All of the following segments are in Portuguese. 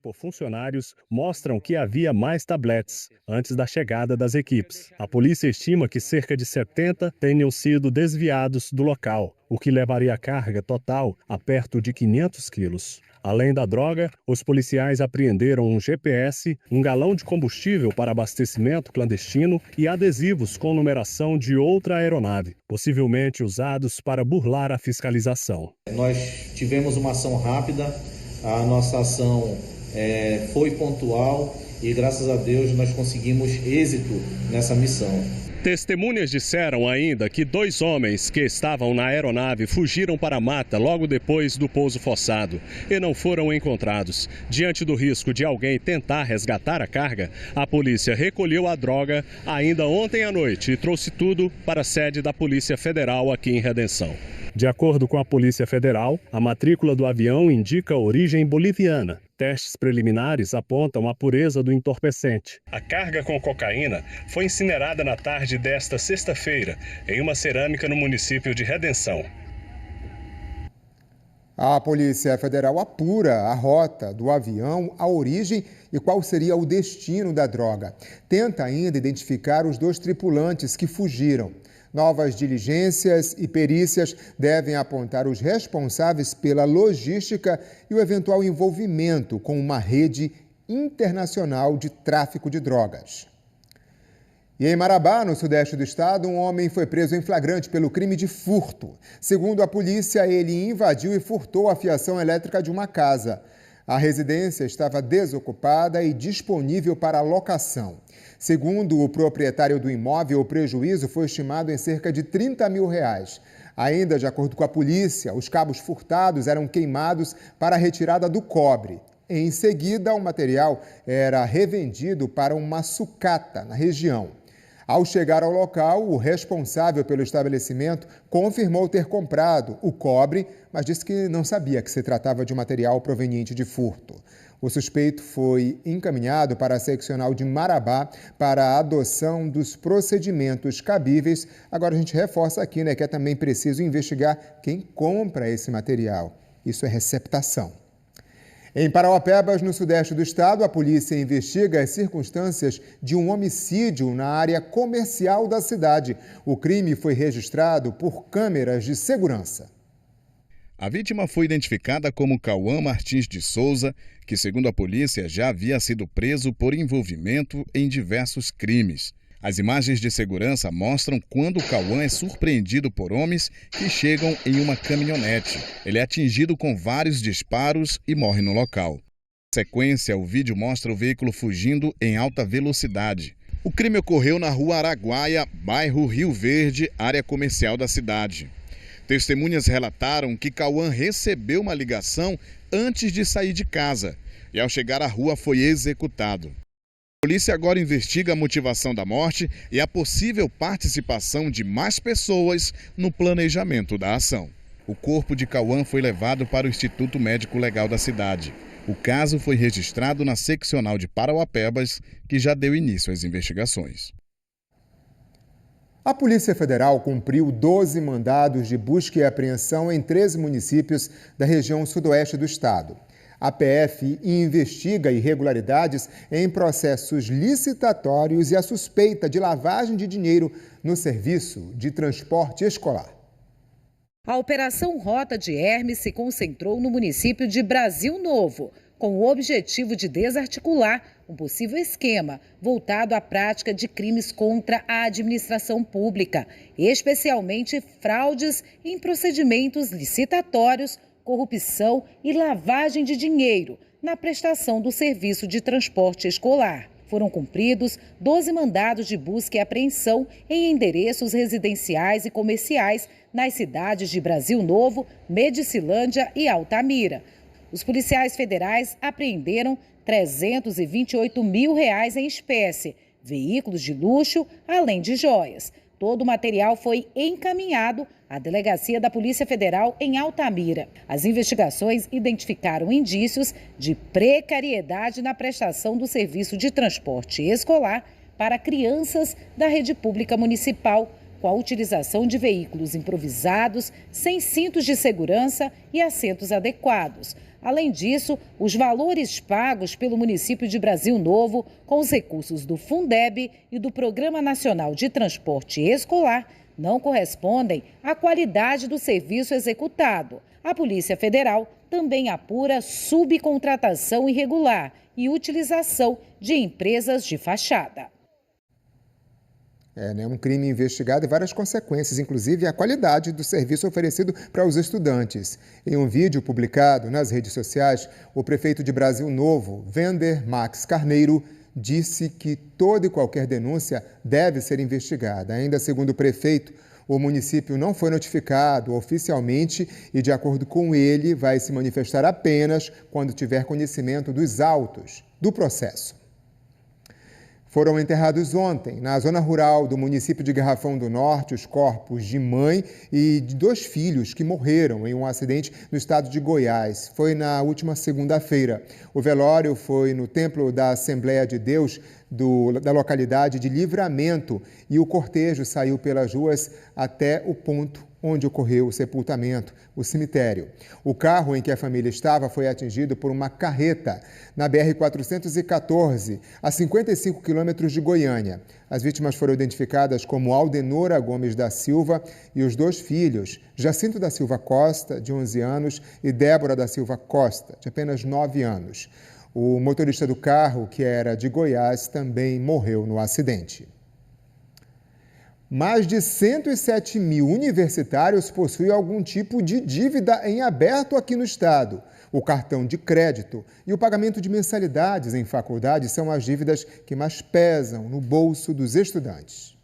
por funcionários mostram que havia mais tabletes antes da chegada das equipes. A polícia estima que cerca de 70 tenham sido desviados do local, o que levaria a carga total a perto de 500 quilos. Além da droga, os policiais apreenderam um GPS, um galão de combustível para abastecimento clandestino e adesivos com numeração de outra aeronave, possivelmente usados para burlar a fiscalização. Nós tivemos uma ação rápida, a nossa ação foi pontual e, graças a Deus, nós conseguimos êxito nessa missão. Testemunhas disseram ainda que 2 homens que estavam na aeronave fugiram para a mata logo depois do pouso forçado e não foram encontrados. Diante do risco de alguém tentar resgatar a carga, a polícia recolheu a droga ainda ontem à noite e trouxe tudo para a sede da Polícia Federal aqui em Redenção. De acordo com a Polícia Federal, a matrícula do avião indica origem boliviana. Testes preliminares apontam a pureza do entorpecente. A carga com cocaína foi incinerada na tarde desta sexta-feira, em uma cerâmica no município de Redenção. A Polícia Federal apura a rota do avião, a origem e qual seria o destino da droga. Tenta ainda identificar os 2 tripulantes que fugiram. Novas diligências e perícias devem apontar os responsáveis pela logística e o eventual envolvimento com uma rede internacional de tráfico de drogas. E em Marabá, no sudeste do estado, um homem foi preso em flagrante pelo crime de furto. Segundo a polícia, ele invadiu e furtou a fiação elétrica de uma casa. A residência estava desocupada e disponível para locação. Segundo o proprietário do imóvel, o prejuízo foi estimado em cerca de R$30 mil. Ainda de acordo com a polícia, os cabos furtados eram queimados para a retirada do cobre. Em seguida, o material era revendido para uma sucata na região. Ao chegar ao local, o responsável pelo estabelecimento confirmou ter comprado o cobre, mas disse que não sabia que se tratava de material proveniente de furto. O suspeito foi encaminhado para a seccional de Marabá para a adoção dos procedimentos cabíveis. Agora a gente reforça aqui, que é também preciso investigar quem compra esse material. Isso é receptação. Em Parauapebas, no sudeste do estado, a polícia investiga as circunstâncias de um homicídio na área comercial da cidade. O crime foi registrado por câmeras de segurança. A vítima foi identificada como Cauã Martins de Souza, que, segundo a polícia, já havia sido preso por envolvimento em diversos crimes. As imagens de segurança mostram quando Cauã é surpreendido por homens que chegam em uma caminhonete. Ele é atingido com vários disparos e morre no local. Na sequência, o vídeo mostra o veículo fugindo em alta velocidade. O crime ocorreu na rua Araguaia, bairro Rio Verde, área comercial da cidade. Testemunhas relataram que Cauã recebeu uma ligação antes de sair de casa e, ao chegar à rua, foi executado. A polícia agora investiga a motivação da morte e a possível participação de mais pessoas no planejamento da ação. O corpo de Cauã foi levado para o Instituto Médico Legal da cidade. O caso foi registrado na seccional de Parauapebas, que já deu início às investigações. A Polícia Federal cumpriu 12 mandados de busca e apreensão em 13 municípios da região sudoeste do estado. A PF investiga irregularidades em processos licitatórios e a suspeita de lavagem de dinheiro no serviço de transporte escolar. A Operação Rota de Hermes se concentrou no município de Brasil Novo, com o objetivo de desarticular um possível esquema voltado à prática de crimes contra a administração pública, especialmente fraudes em procedimentos licitatórios, corrupção e lavagem de dinheiro na prestação do serviço de transporte escolar. Foram cumpridos 12 mandados de busca e apreensão em endereços residenciais e comerciais nas cidades de Brasil Novo, Medicilândia e Altamira. Os policiais federais apreenderam R$328 mil em espécie, veículos de luxo, além de joias. Todo o material foi encaminhado à Delegacia da Polícia Federal em Altamira. As investigações identificaram indícios de precariedade na prestação do serviço de transporte escolar para crianças da rede pública municipal, com a utilização de veículos improvisados, sem cintos de segurança e assentos adequados. Além disso, os valores pagos pelo município de Brasil Novo com os recursos do Fundeb e do Programa Nacional de Transporte Escolar não correspondem à qualidade do serviço executado. A Polícia Federal também apura subcontratação irregular e utilização de empresas de fachada. Um crime investigado e várias consequências, inclusive a qualidade do serviço oferecido para os estudantes. Em um vídeo publicado nas redes sociais, o prefeito de Brasil Novo, Wender Max Carneiro, disse que toda e qualquer denúncia deve ser investigada. Ainda segundo o prefeito, o município não foi notificado oficialmente e, de acordo com ele, vai se manifestar apenas quando tiver conhecimento dos autos do processo. Foram enterrados ontem, na zona rural do município de Garrafão do Norte, os corpos de mãe e de 2 filhos que morreram em um acidente no estado de Goiás. Foi na última segunda-feira. O velório foi no Templo da Assembleia de Deus da localidade de Livramento e o cortejo saiu pelas ruas até o ponto onde ocorreu o sepultamento, o cemitério. O carro em que a família estava foi atingido por uma carreta na BR-414, a 55 quilômetros de Goiânia. As vítimas foram identificadas como Aldenora Gomes da Silva e os 2 filhos, Jacinto da Silva Costa, de 11 anos, e Débora da Silva Costa, de apenas 9 anos. O motorista do carro, que era de Goiás, também morreu no acidente. Mais de 107 mil universitários possuem algum tipo de dívida em aberto aqui no estado. O cartão de crédito e o pagamento de mensalidades em faculdades são as dívidas que mais pesam no bolso dos estudantes.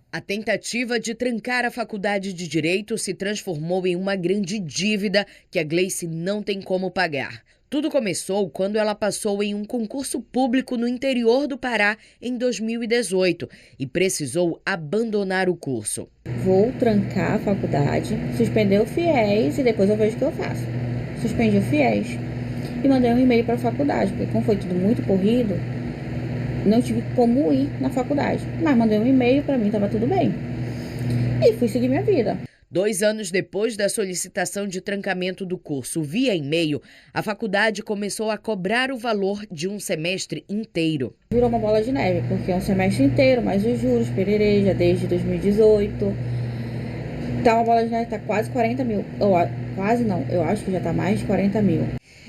A tentativa de trancar a faculdade de Direito se transformou em uma grande dívida que a Gleice não tem como pagar. Tudo começou quando ela passou em um concurso público no interior do Pará em 2018 e precisou abandonar o curso. Vou trancar a faculdade, suspender o FIES e depois eu vejo o que eu faço. Suspendi o FIES e mandei um e-mail para a faculdade, porque como foi tudo muito corrido, não tive como ir na faculdade. Mas mandei um e-mail, para mim estava tudo bem. E fui seguir minha vida. 2 anos depois da solicitação de trancamento do curso via e-mail, a faculdade começou a cobrar o valor de um semestre inteiro. Virou uma bola de neve, porque é um semestre inteiro, mais os juros, pererê, já desde 2018. Tá uma bola de neve, tá quase 40 mil. Quase não, eu acho que já tá mais de 40 mil.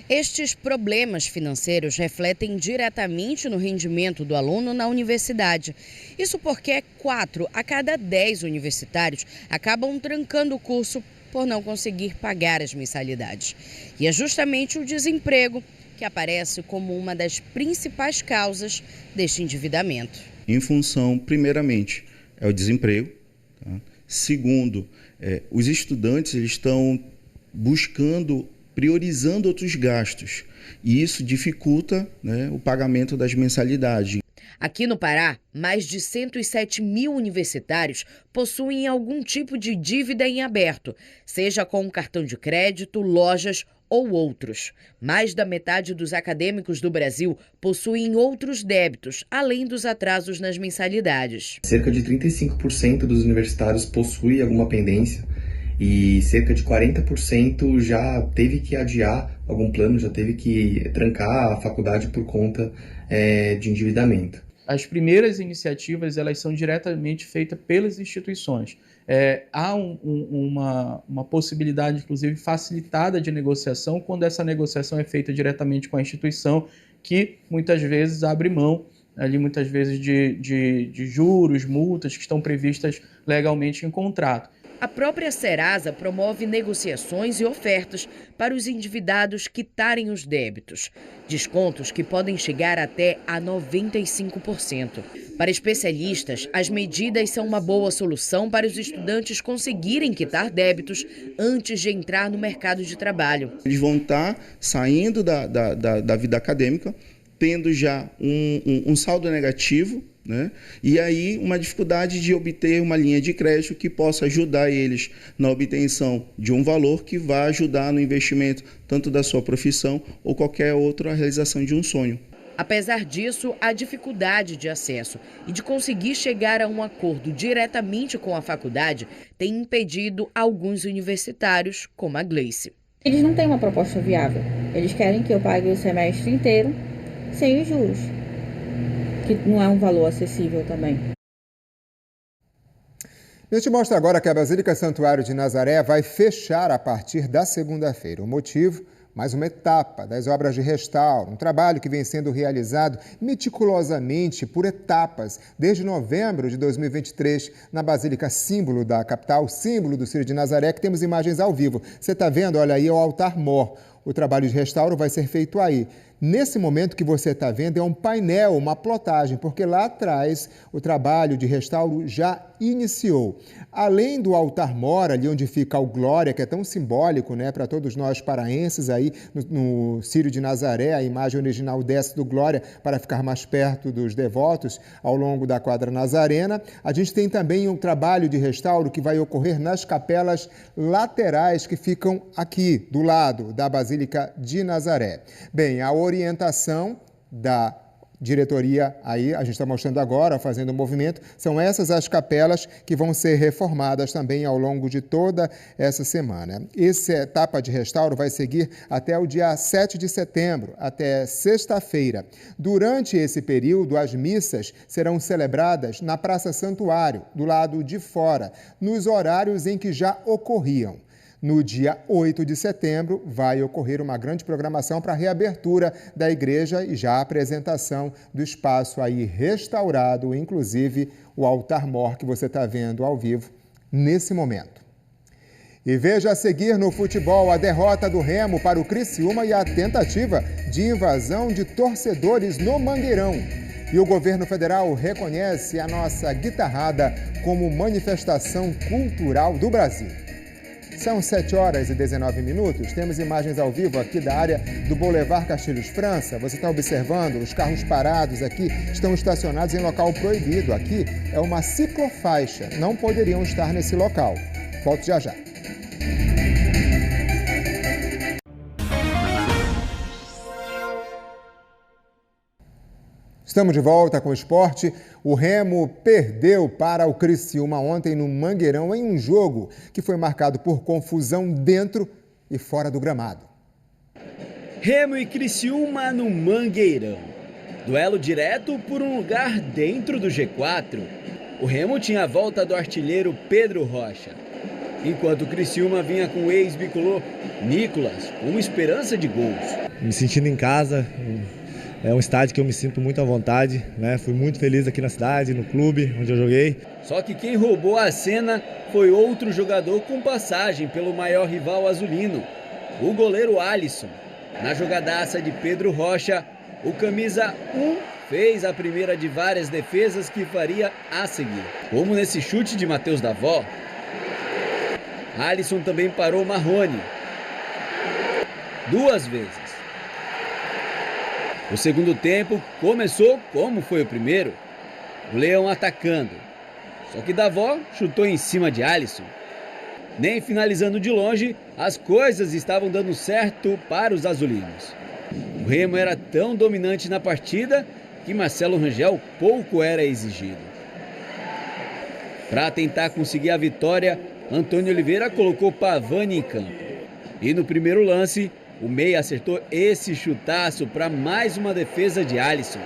Estes problemas financeiros refletem diretamente no rendimento do aluno na universidade. Isso porque 4 a cada 10 universitários acabam trancando o curso por não conseguir pagar as mensalidades. E é justamente o desemprego que aparece como uma das principais causas deste endividamento. Em função, primeiramente, é o desemprego. Tá? Segundo, os estudantes eles estão priorizando outros gastos e isso dificulta, o pagamento das mensalidades. Aqui no Pará, mais de 107 mil universitários possuem algum tipo de dívida em aberto, seja com um cartão de crédito, lojas ou outros. Mais da metade dos acadêmicos do Brasil possuem outros débitos, além dos atrasos nas mensalidades. Cerca de 35% dos universitários possuem alguma pendência. E cerca de 40% já teve que adiar algum plano, já teve que trancar a faculdade por conta de endividamento. As primeiras iniciativas elas são diretamente feitas pelas instituições. Há uma possibilidade, inclusive, facilitada de negociação, quando essa negociação é feita diretamente com a instituição, que muitas vezes abre mão ali muitas vezes de juros, multas que estão previstas legalmente em contrato. A própria Serasa promove negociações e ofertas para os endividados quitarem os débitos. Descontos que podem chegar até a 95%. Para especialistas, as medidas são uma boa solução para os estudantes conseguirem quitar débitos antes de entrar no mercado de trabalho. Eles vão estar saindo da vida acadêmica, tendo já um saldo negativo, e aí uma dificuldade de obter uma linha de crédito que possa ajudar eles na obtenção de um valor que vai ajudar no investimento tanto da sua profissão ou qualquer outra realização de um sonho. Apesar disso, a dificuldade de acesso e de conseguir chegar a um acordo diretamente com a faculdade tem impedido alguns universitários, como a Gleice. Eles não têm uma proposta viável. Eles querem que eu pague o semestre inteiro sem os juros, que não é um valor acessível também. A gente mostra agora que a Basílica Santuário de Nazaré vai fechar a partir da segunda-feira. O motivo? Mais uma etapa das obras de restauro, um trabalho que vem sendo realizado meticulosamente por etapas desde novembro de 2023 na Basílica símbolo da capital, símbolo do Círio de Nazaré, que temos imagens ao vivo. Você está vendo? Olha aí, é o altar-mor. O trabalho de restauro vai ser feito aí. Nesse momento que você está vendo é um painel, uma plotagem, porque lá atrás o trabalho de restauro já iniciou. Além do altar-mor, ali onde fica o Glória, que é tão simbólico, né, para todos nós paraenses, aí no Círio de Nazaré, a imagem original desce do Glória para ficar mais perto dos devotos ao longo da quadra nazarena. A gente tem também um trabalho de restauro que vai ocorrer nas capelas laterais que ficam aqui, do lado da Basílica de Nazaré. Bem, a orientação da diretoria aí, a gente está mostrando agora, fazendo o movimento, são essas as capelas que vão ser reformadas também ao longo de toda essa semana. Essa etapa de restauro vai seguir até o dia 7 de setembro, até sexta-feira. Durante esse período, as missas serão celebradas na Praça Santuário, do lado de fora, nos horários em que já ocorriam. No dia 8 de setembro, vai ocorrer uma grande programação para a reabertura da igreja e já a apresentação do espaço aí restaurado, inclusive o altar-mor que você está vendo ao vivo nesse momento. E veja a seguir no futebol a derrota do Remo para o Criciúma e a tentativa de invasão de torcedores no Mangueirão. E o governo federal reconhece a nossa guitarrada como manifestação cultural do Brasil. São 7h19. Temos imagens ao vivo aqui da área do Boulevard Castilhos França. Você está observando, os carros parados aqui estão estacionados em local proibido. Aqui é uma ciclofaixa, não poderiam estar nesse local. Volto já já. Estamos de volta com o esporte. O Remo perdeu para o Criciúma ontem no Mangueirão em um jogo que foi marcado por confusão dentro e fora do gramado. Remo e Criciúma no Mangueirão. Duelo direto por um lugar dentro do G4. O Remo tinha a volta do artilheiro Pedro Rocha, enquanto o Criciúma vinha com o ex-bicolor Nicolas, com esperança de gols. Me sentindo em casa. É um estádio que eu me sinto muito à vontade, né? Fui muito feliz aqui na cidade, no clube onde eu joguei. Só que quem roubou a cena foi outro jogador com passagem pelo maior rival azulino, o goleiro Alisson. Na jogadaça de Pedro Rocha, o camisa 1 fez a primeira de várias defesas que faria a seguir. Como nesse chute de Matheus Davó, Alisson também parou Marrone 2 vezes. O segundo tempo começou como foi o primeiro, o Leão atacando. Só que Davó chutou em cima de Alisson. Nem finalizando de longe, as coisas estavam dando certo para os azulinos. O Remo era tão dominante na partida que Marcelo Rangel pouco era exigido. Para tentar conseguir a vitória, Antônio Oliveira colocou Pavani em campo. E no primeiro lance, o meia acertou esse chutaço para mais uma defesa de Alisson.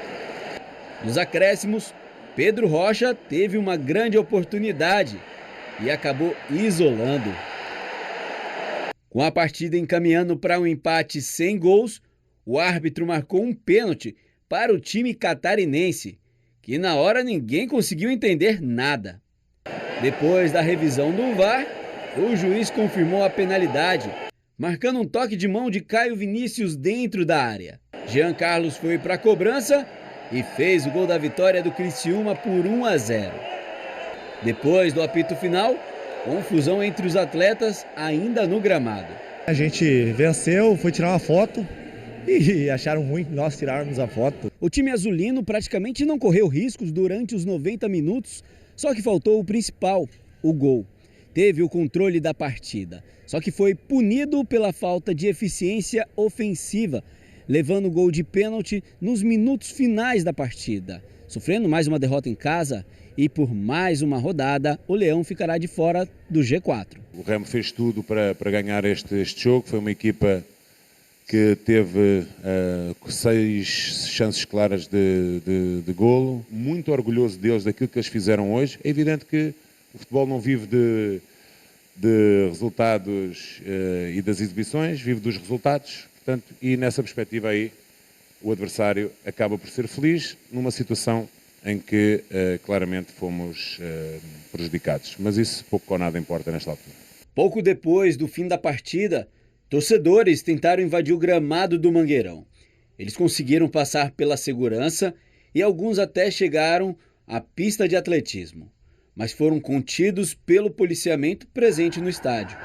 Nos acréscimos, Pedro Rocha teve uma grande oportunidade e acabou isolando. Com a partida encaminhando para um empate sem gols, o árbitro marcou um pênalti para o time catarinense, que na hora ninguém conseguiu entender nada. Depois da revisão do VAR, o juiz confirmou a penalidade, marcando um toque de mão de Caio Vinícius dentro da área. Jean Carlos foi para a cobrança e fez o gol da vitória do Criciúma por 1-0. Depois do apito final, confusão entre os atletas ainda no gramado. A gente venceu, foi tirar uma foto e acharam ruim nós tirarmos a foto. O time azulino praticamente não correu riscos durante os 90 minutos, só que faltou o principal, o gol. Teve o controle da partida, só que foi punido pela falta de eficiência ofensiva, levando o gol de pênalti nos minutos finais da partida. Sofrendo mais uma derrota em casa e por mais uma rodada, o Leão ficará de fora do G4. O Remo fez tudo para ganhar este jogo, foi uma equipa que teve 6 chances claras de golo. Muito orgulhoso deles, daquilo que eles fizeram hoje. É evidente que o futebol não vive de resultados e das exibições, vive dos resultados. Portanto, e nessa perspectiva aí, o adversário acaba por ser feliz numa situação em que claramente fomos prejudicados. Mas isso pouco ou nada importa nesta altura. Pouco depois do fim da partida, torcedores tentaram invadir o gramado do Mangueirão. Eles conseguiram passar pela segurança e alguns até chegaram à pista de atletismo, mas foram contidos pelo policiamento presente no estádio.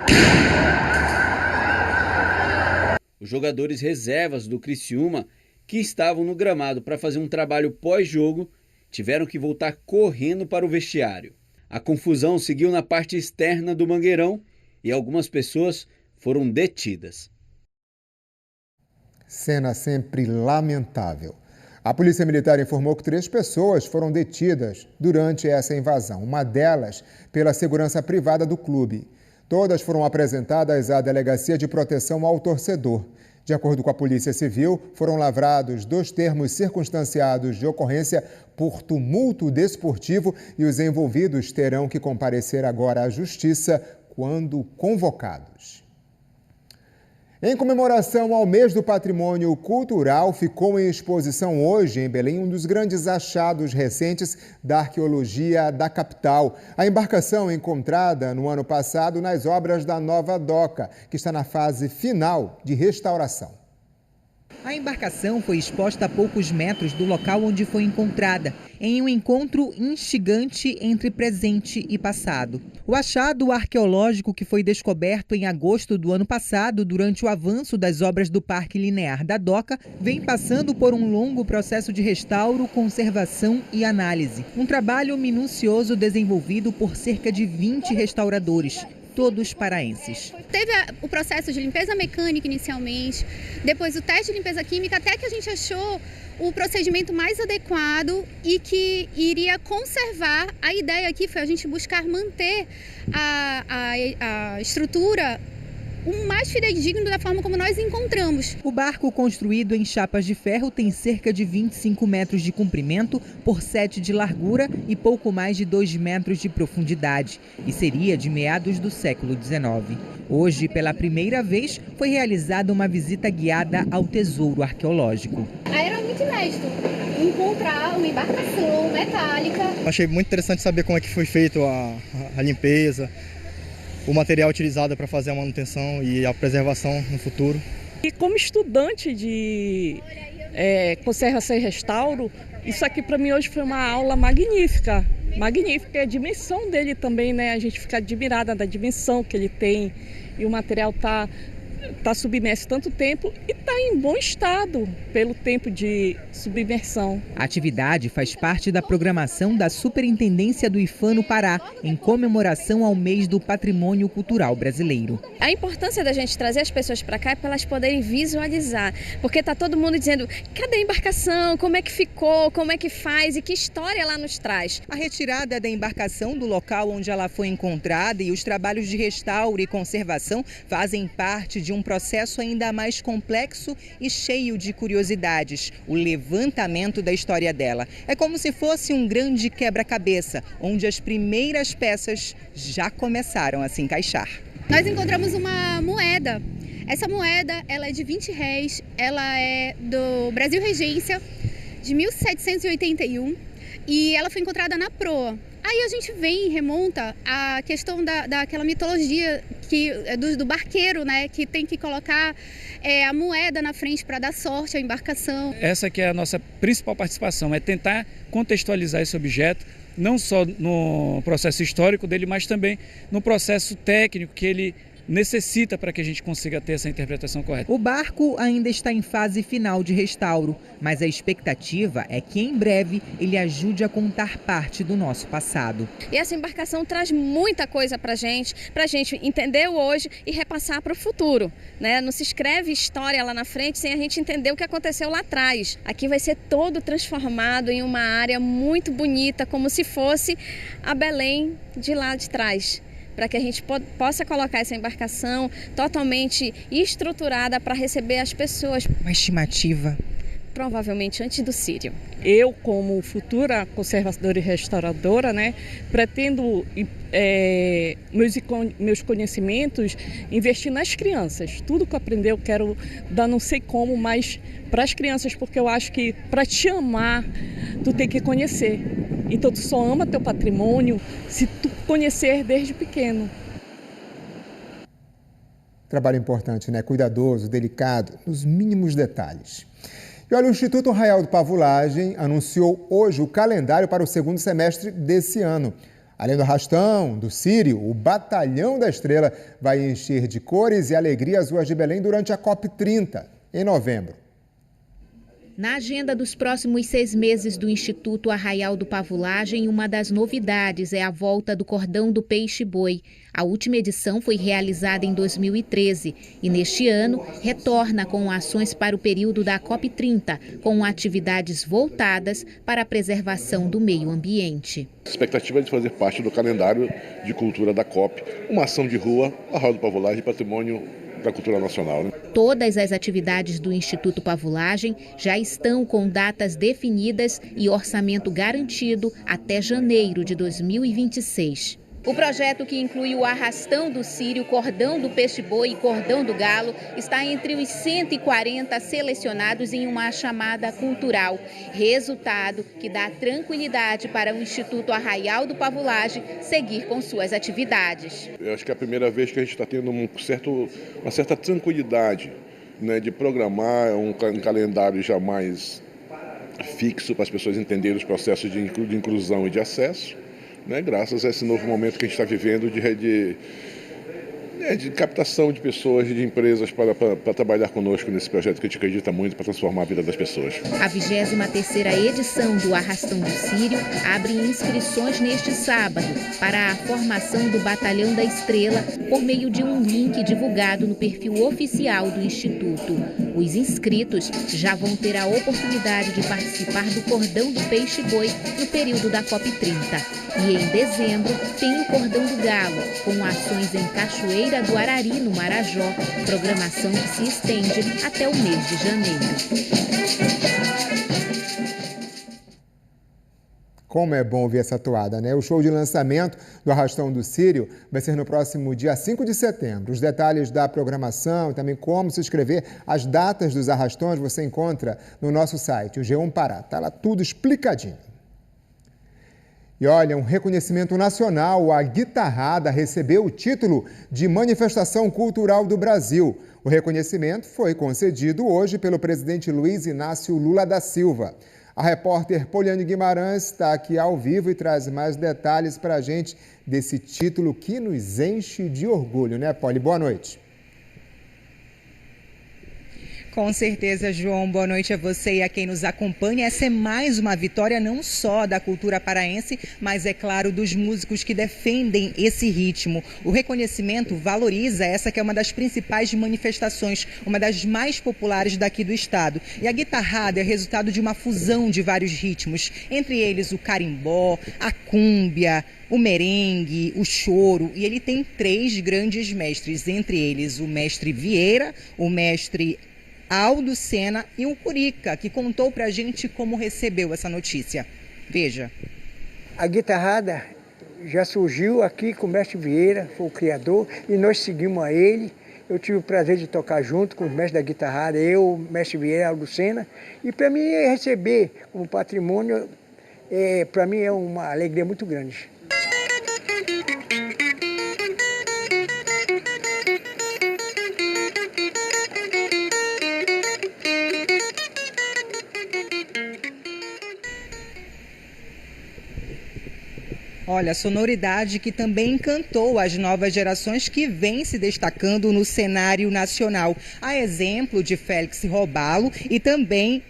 Os jogadores reservas do Criciúma, que estavam no gramado para fazer um trabalho pós-jogo, tiveram que voltar correndo para o vestiário. A confusão seguiu na parte externa do Mangueirão e algumas pessoas foram detidas. Cena sempre lamentável. A Polícia Militar informou que 3 pessoas foram detidas durante essa invasão, uma delas pela segurança privada do clube. Todas foram apresentadas à Delegacia de Proteção ao Torcedor. De acordo com a Polícia Civil, foram lavrados 2 termos circunstanciados de ocorrência por tumulto desportivo e os envolvidos terão que comparecer agora à Justiça quando convocados. Em comemoração ao mês do patrimônio cultural, ficou em exposição hoje em Belém um dos grandes achados recentes da arqueologia da capital. A embarcação encontrada no ano passado nas obras da Nova Doca, que está na fase final de restauração. A embarcação foi exposta a poucos metros do local onde foi encontrada, em um encontro instigante entre presente e passado. O achado arqueológico, que foi descoberto em agosto do ano passado durante o avanço das obras do Parque Linear da Doca, vem passando por um longo processo de restauro, conservação e análise. Um trabalho minucioso desenvolvido por cerca de 20 restauradores, todos paraenses. Teve o processo de limpeza mecânica inicialmente, depois o teste de limpeza química, até que a gente achou o procedimento mais adequado e que iria conservar. A ideia aqui foi a gente buscar manter a estrutura o mais fidedigno da forma como nós encontramos. O barco, construído em chapas de ferro, tem cerca de 25 metros de comprimento por 7 de largura e pouco mais de 2 metros de profundidade, e seria de meados do século XIX. Hoje, pela primeira vez, foi realizada uma visita guiada ao tesouro arqueológico. Era muito inédito encontrar uma embarcação metálica. Achei muito interessante saber como é que foi feito a limpeza, o material utilizado para fazer a manutenção e a preservação no futuro. E como estudante de conservação e restauro, isso aqui para mim hoje foi uma aula magnífica. Magnífica, a dimensão dele também, né? A gente fica admirada da dimensão que ele tem e o material tá submerso tanto tempo e está em bom estado pelo tempo de submersão. A atividade faz parte da programação da Superintendência do IFAM no Pará, em comemoração ao mês do patrimônio cultural brasileiro. A importância da gente trazer as pessoas para cá é para elas poderem visualizar, porque está todo mundo dizendo, cadê a embarcação, como é que ficou, como é que faz e que história ela nos traz. A retirada da embarcação do local onde ela foi encontrada e os trabalhos de restauro e conservação fazem parte de um processo ainda mais complexo e cheio de curiosidades, o levantamento da história dela. É como se fosse um grande quebra-cabeça, onde as primeiras peças já começaram a se encaixar. Nós encontramos uma moeda. Essa moeda, ela é de 20 réis, ela é do Brasil Regência, de 1781, e ela foi encontrada na proa. Aí a gente remonta à questão daquela mitologia do barqueiro, né, que tem que colocar a moeda na frente para dar sorte à embarcação. Essa que é a nossa principal participação, é tentar contextualizar esse objeto, não só no processo histórico dele, mas também no processo técnico que ele necessita para que a gente consiga ter essa interpretação correta. O barco ainda está em fase final de restauro, mas a expectativa é que em breve ele ajude a contar parte do nosso passado. E essa embarcação traz muita coisa para a gente entender o hoje e repassar para o futuro, né? Não se escreve história lá na frente sem a gente entender o que aconteceu lá atrás. Aqui vai ser todo transformado em uma área muito bonita, como se fosse a Belém de lá de trás, para que a gente possa colocar essa embarcação totalmente estruturada para receber as pessoas. Uma estimativa? Provavelmente antes do Sírio. Eu, como futura conservadora e restauradora, né, pretendo meus conhecimentos investir nas crianças. Tudo que eu aprendi eu quero dar não sei como, mas para as crianças, porque eu acho que para te amar, tu tem que conhecer. Então tu só ama teu patrimônio se tu conhecer desde pequeno. Trabalho importante, né? Cuidadoso, delicado, nos mínimos detalhes. E olha, o Instituto Arraial do Pavulagem anunciou hoje o calendário para o segundo semestre desse ano. Além do arrastão, do Sírio, o Batalhão da Estrela vai encher de cores e alegria as ruas de Belém durante a COP30, em novembro. Na agenda dos próximos 6 meses do Instituto Arraial do Pavulagem, uma das novidades é a volta do Cordão do Peixe-Boi. A última edição foi realizada em 2013 e, neste ano, retorna com ações para o período da COP30, com atividades voltadas para a preservação do meio ambiente. A expectativa é de fazer parte do calendário de cultura da COP, uma ação de rua, Arraial do Pavulagem, patrimônio da cultura nacional, né? Todas as atividades do Instituto Pavulagem já estão com datas definidas e orçamento garantido até janeiro de 2026. O projeto, que inclui o arrastão do Sírio, cordão do peixe-boi e cordão do galo, está entre os 140 selecionados em uma chamada cultural. Resultado que dá tranquilidade para o Instituto Arraial do Pavulagem seguir com suas atividades. Eu acho que é a primeira vez que a gente está tendo uma certa tranquilidade, né, de programar um calendário já mais fixo para as pessoas entenderem os processos de inclusão e de acesso. Né, graças a esse novo momento que a gente está vivendo de captação de pessoas, de empresas para trabalhar conosco nesse projeto que a gente acredita muito para transformar a vida das pessoas. A 23ª edição do Arrastão do Sírio abre inscrições neste sábado para a formação do Batalhão da Estrela por meio de um link divulgado no perfil oficial do Instituto. Os inscritos já vão ter a oportunidade de participar do Cordão do Peixe-Boi no período da COP30. E em dezembro tem o Cordão do Galo, com ações em Cachoeira do Arari, no Marajó, programação que se estende até o mês de janeiro. Como é bom ver essa toada, né? O show de lançamento do Arrastão do Sírio vai ser no próximo dia 5 de setembro. Os detalhes da programação e também como se inscrever, as datas dos arrastões, você encontra no nosso site, o G1 Pará. Está lá tudo explicadinho. E olha, um reconhecimento nacional, a Guitarrada recebeu o título de Manifestação Cultural do Brasil. O reconhecimento foi concedido hoje pelo presidente Luiz Inácio Lula da Silva. A repórter Poliane Guimarães está aqui ao vivo e traz mais detalhes para a gente desse título que nos enche de orgulho, né, Poli? Boa noite. Com certeza, João. Boa noite a você e a quem nos acompanha. Essa é mais uma vitória não só da cultura paraense, mas, é claro, dos músicos que defendem esse ritmo. O reconhecimento valoriza essa que é uma das principais manifestações, uma das mais populares daqui do estado. E a guitarrada é resultado de uma fusão de vários ritmos, entre eles o carimbó, a cúmbia, o merengue, o choro, e ele tem 3 grandes mestres, entre eles o mestre Vieira, o mestre Aldo Sena e o Curica, que contou pra gente como recebeu essa notícia. Veja. A guitarrada já surgiu aqui com o mestre Vieira, foi o criador, e nós seguimos a ele. Eu tive o prazer de tocar junto com os mestres da guitarrada, eu, o mestre Vieira, Aldo Sena, e para mim receber como patrimônio, para mim é uma alegria muito grande. Olha, sonoridade que também encantou as novas gerações que vêm se destacando no cenário nacional. A exemplo de Félix Robato, e também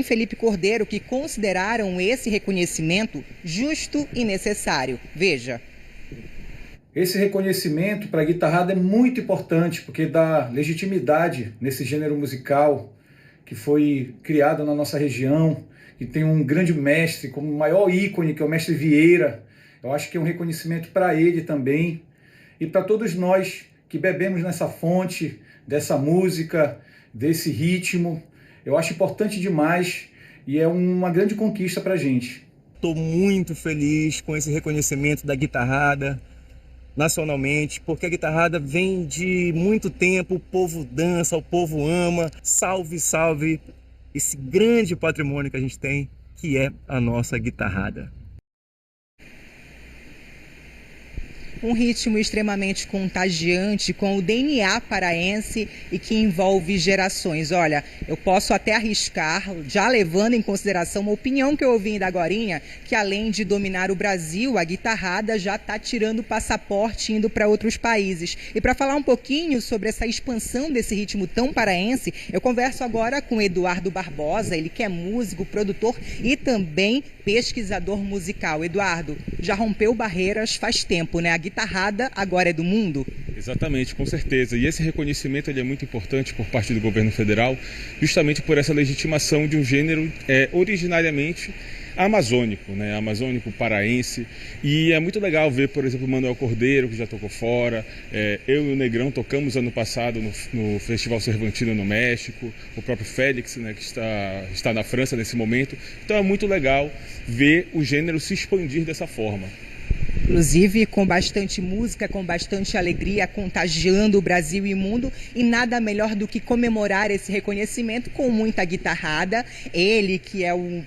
Felipe Cordeiro, que consideraram esse reconhecimento justo e necessário. Veja. Esse reconhecimento para a guitarrada é muito importante, porque dá legitimidade nesse gênero musical que foi criado na nossa região, que tem um grande mestre, como o maior ícone, que é o mestre Vieira. Eu acho que é um reconhecimento para ele também, e para todos nós que bebemos nessa fonte, dessa música, desse ritmo. Eu acho importante demais e é uma grande conquista para a gente. Estou muito feliz com esse reconhecimento da guitarrada nacionalmente, porque a guitarrada vem de muito tempo, o povo dança, o povo ama. Salve, salve esse grande patrimônio que a gente tem, que é a nossa guitarrada. Um ritmo extremamente contagiante, com o DNA paraense e que envolve gerações. Olha, eu posso até arriscar, já levando em consideração uma opinião que eu ouvi ainda agorinha, que além de dominar o Brasil, a guitarrada já está tirando o passaporte, indo para outros países. E para falar um pouquinho sobre essa expansão desse ritmo tão paraense, eu converso agora com Eduardo Barbosa, ele que é músico, produtor e também pesquisador musical. Eduardo, já rompeu barreiras faz tempo, né? A guitarrada agora é do mundo? Exatamente, com certeza. E esse reconhecimento ele é muito importante por parte do governo federal, justamente por essa legitimação de um gênero originariamente amazônico, né? Amazônico, paraense. E é muito legal ver, por exemplo, o Manuel Cordeiro, que já tocou fora. Eu e o Negrão tocamos ano passado no Festival Cervantino no México. O próprio Félix, né, que está na França nesse momento. Então é muito legal ver o gênero se expandir dessa forma. Inclusive com bastante música, com bastante alegria, contagiando o Brasil e o mundo, e nada melhor do que comemorar esse reconhecimento com muita guitarrada. Ele que é o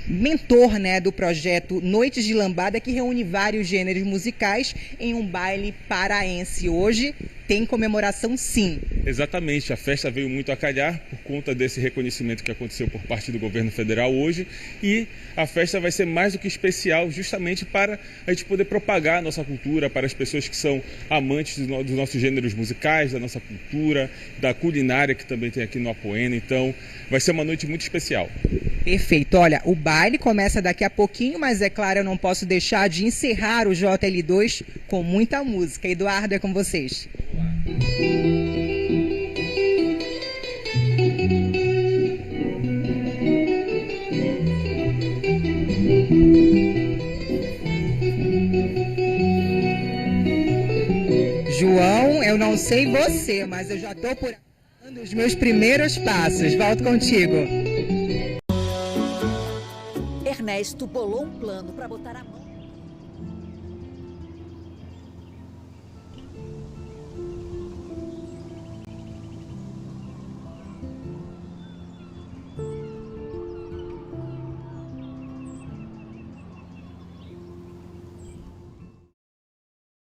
mentor, né, do projeto Noites de Lambada, que reúne vários gêneros musicais em um baile paraense. Hoje tem comemoração, sim. Exatamente, a festa veio muito a calhar por conta desse reconhecimento que aconteceu por parte do governo federal hoje, e a festa vai ser mais do que especial justamente para a gente poder propagar a nossa cultura para as pessoas que são amantes dos nossos gêneros musicais, da nossa cultura, da culinária que também tem aqui no Apoena. Então vai ser uma noite muito especial. Perfeito. Olha, o baile começa daqui a pouquinho, mas é claro, eu não posso deixar de encerrar o JL2 com muita música. Eduardo, é com vocês. João, eu não sei você, mas eu já estou por dando os meus primeiros passos. Volto contigo. Ernesto bolou um plano para botar a mão